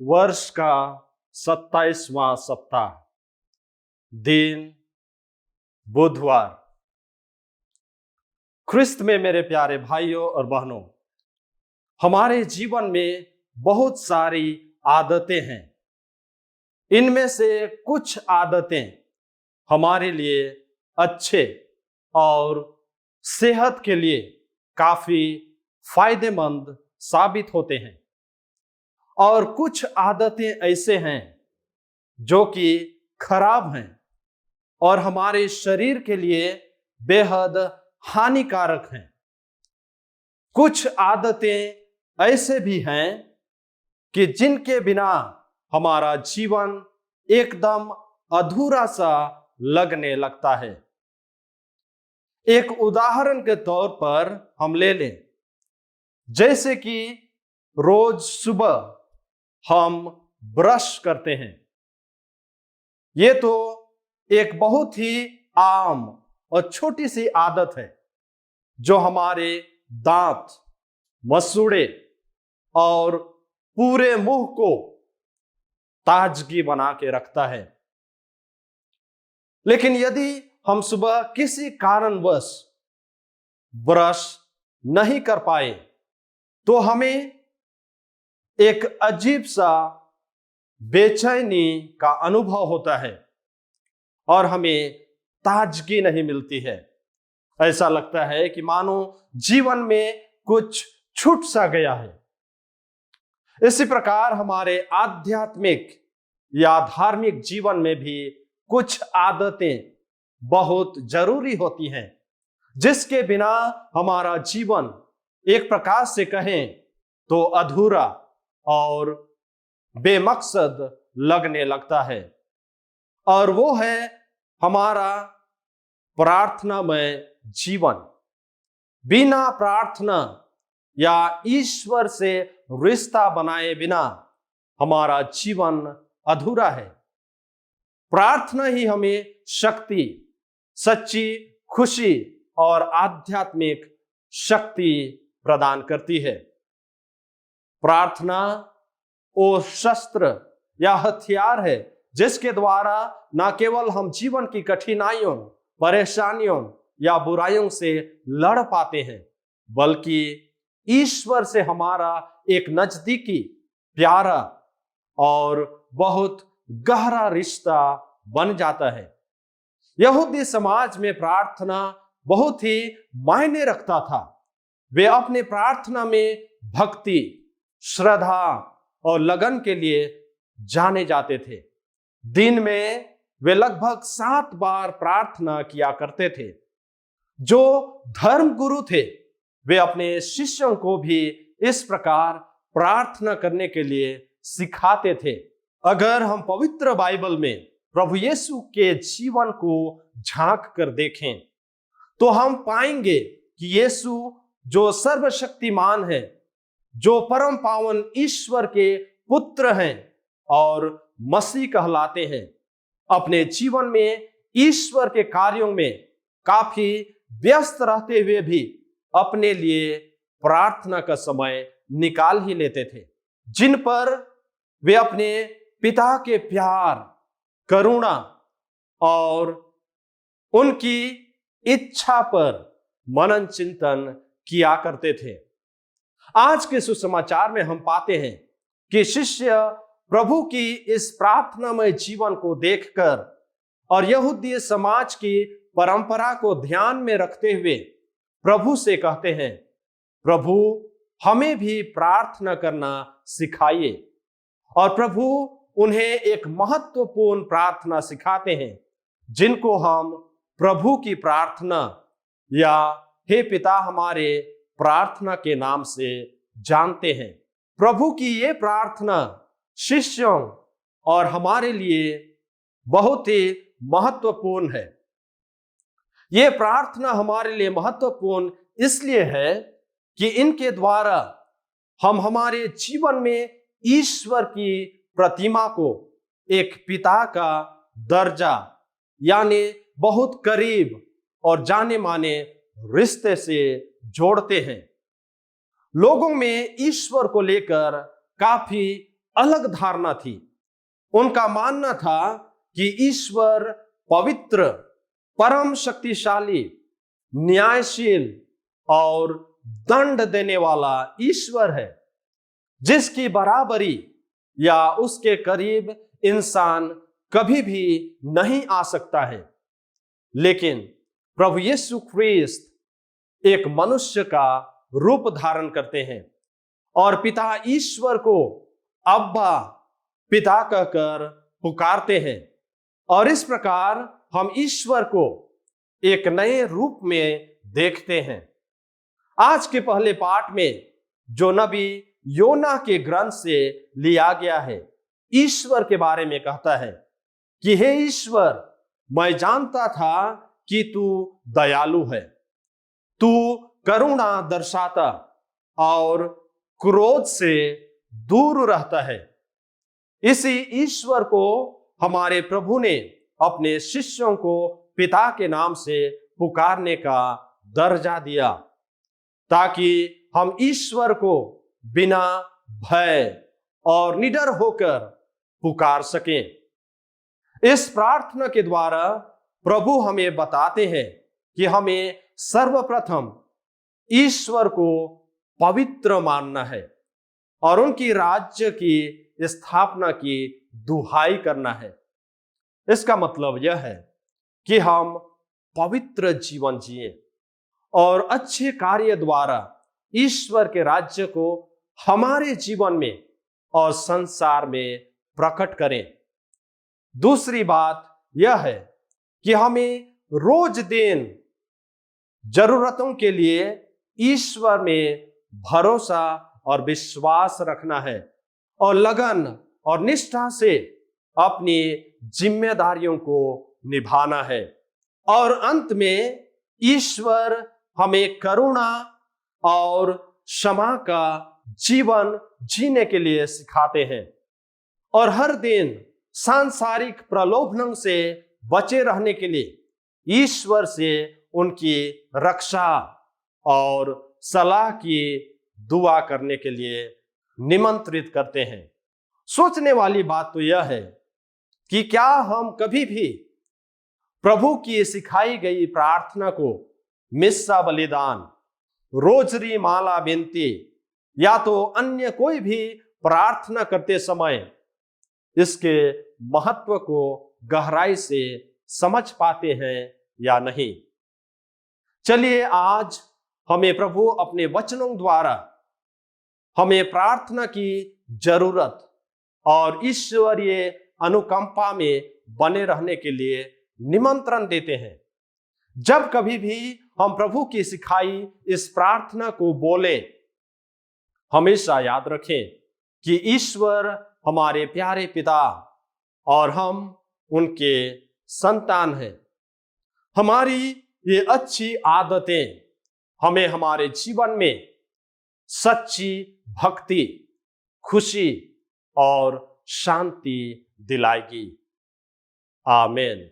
वर्ष का 27वां सप्ताह, दिन बुधवार। ख्रिस्त में मेरे प्यारे भाइयों और बहनों, हमारे जीवन में बहुत सारी आदतें हैं। इनमें से कुछ आदतें हमारे लिए अच्छे और सेहत के लिए काफी फायदेमंद साबित होते हैं, और कुछ आदतें ऐसे हैं जो कि खराब हैं और हमारे शरीर के लिए बेहद हानिकारक हैं। कुछ आदतें ऐसे भी हैं कि जिनके बिना हमारा जीवन एकदम अधूरा सा लगने लगता है। एक उदाहरण के तौर पर हम ले लें, जैसे कि रोज सुबह हम ब्रश करते हैं। ये तो एक बहुत ही आम और छोटी सी आदत है जो हमारे दांत, मसूड़े और पूरे मुंह को ताजगी बना के रखता है। लेकिन यदि हम सुबह किसी कारणवश ब्रश नहीं कर पाए तो हमें एक अजीब सा बेचैनी का अनुभव होता है और हमें ताजगी नहीं मिलती है। ऐसा लगता है कि मानो जीवन में कुछ छूट सा गया है। इसी प्रकार हमारे आध्यात्मिक या धार्मिक जीवन में भी कुछ आदतें बहुत जरूरी होती हैं, जिसके बिना हमारा जीवन एक प्रकार से कहें तो अधूरा और बेमकसद लगने लगता है। और वो है हमारा प्रार्थनामय जीवन। बिना प्रार्थना या ईश्वर से रिश्ता बनाए बिना हमारा जीवन अधूरा है। प्रार्थना ही हमें शक्ति, सच्ची खुशी और आध्यात्मिक शक्ति प्रदान करती है। प्रार्थना वो शस्त्र या हथियार है जिसके द्वारा न केवल हम जीवन की कठिनाइयों, परेशानियों या बुराइयों से लड़ पाते हैं, बल्कि ईश्वर से हमारा एक नजदीकी, प्यारा और बहुत गहरा रिश्ता बन जाता है। यहूदी समाज में प्रार्थना बहुत ही मायने रखता था। वे अपने प्रार्थना में भक्ति, श्रद्धा और लगन के लिए जाने जाते थे। दिन में वे लगभग 7 बार प्रार्थना किया करते थे। जो धर्म गुरु थे वे अपने शिष्यों को भी इस प्रकार प्रार्थना करने के लिए सिखाते थे। अगर हम पवित्र बाइबल में प्रभु यीशु के जीवन को झांक कर देखें तो हम पाएंगे कि यीशु जो सर्वशक्तिमान है, जो परम पावन ईश्वर के पुत्र हैं और मसीह कहलाते हैं, अपने जीवन में ईश्वर के कार्यों में काफी व्यस्त रहते हुए भी अपने लिए प्रार्थना का समय निकाल ही लेते थे, जिन पर वे अपने पिता के प्यार, करुणा और उनकी इच्छा पर मनन चिंतन किया करते थे। आज के सुसमाचार में हम पाते हैं कि शिष्य प्रभु की इस प्रार्थनामय जीवन को देखकर और यहूदी समाज की परंपरा को ध्यान में रखते हुए प्रभु से कहते हैं, प्रभु हमें भी प्रार्थना करना सिखाइए। और प्रभु उन्हें एक महत्वपूर्ण प्रार्थना सिखाते हैं, जिनको हम प्रभु की प्रार्थना या हे पिता हमारे प्रार्थना के नाम से जानते हैं। प्रभु की ये प्रार्थना शिष्यों और हमारे लिए बहुत ही महत्वपूर्ण है। ये प्रार्थना हमारे लिए महत्वपूर्ण इसलिए है कि इनके द्वारा हम हमारे जीवन में ईश्वर की प्रतिमा को एक पिता का दर्जा यानी बहुत करीब और जाने माने रिश्ते से जोड़ते हैं। लोगों में ईश्वर को लेकर काफी अलग धारणा थी। उनका मानना था कि ईश्वर पवित्र, परम शक्तिशाली, न्यायशील और दंड देने वाला ईश्वर है, जिसकी बराबरी या उसके करीब इंसान कभी भी नहीं आ सकता है। लेकिन प्रभु यीशु ख्रीस्त एक मनुष्य का रूप धारण करते हैं और पिता ईश्वर को अब्बा, पिता कहकर पुकारते हैं, और इस प्रकार हम ईश्वर को एक नए रूप में देखते हैं। आज के पहले पाठ में जो नबी योना के ग्रंथ से लिया गया है, ईश्वर के बारे में कहता है कि हे ईश्वर, मैं जानता था कि तू दयालु है, तू करुणा दर्शाता और क्रोध से दूर रहता है। इसी ईश्वर को हमारे प्रभु ने अपने शिष्यों को पिता के नाम से पुकारने का दर्जा दिया, ताकि हम ईश्वर को बिना भय और निडर होकर पुकार सकें। इस प्रार्थना के द्वारा प्रभु हमें बताते हैं कि हमें सर्वप्रथम ईश्वर को पवित्र मानना है और उनकी राज्य की स्थापना की दुहाई करना है। इसका मतलब यह है कि हम पवित्र जीवन जिए और अच्छे कार्य द्वारा ईश्वर के राज्य को हमारे जीवन में और संसार में प्रकट करें। दूसरी बात यह है कि हमें रोज दिन जरूरतों के लिए ईश्वर में भरोसा और विश्वास रखना है और लगन और निष्ठा से अपनी जिम्मेदारियों को निभाना है। और अंत में ईश्वर हमें करुणा और क्षमा का जीवन जीने के लिए सिखाते हैं और हर दिन सांसारिक प्रलोभनों से बचे रहने के लिए ईश्वर से उनकी रक्षा और सलाह की दुआ करने के लिए निमंत्रित करते हैं। सोचने वाली बात तो यह है कि क्या हम कभी भी प्रभु की सिखाई गई प्रार्थना को मिस्सा बलिदान, रोजरी माला विनती या तो अन्य कोई भी प्रार्थना करते समय इसके महत्व को गहराई से समझ पाते हैं या नहीं? चलिए आज हमें प्रभु अपने वचनों द्वारा हमें प्रार्थना की जरूरत और ईश्वरीय अनुकंपा में बने रहने के लिए निमंत्रण देते हैं। जब कभी भी हम प्रभु की सिखाई इस प्रार्थना को बोले, हमेशा याद रखें कि ईश्वर हमारे प्यारे पिता और हम उनके संतान हैं। हमारी ये अच्छी आदतें हमें हमारे जीवन में सच्ची भक्ति, खुशी और शांति दिलाएगी। आमीन।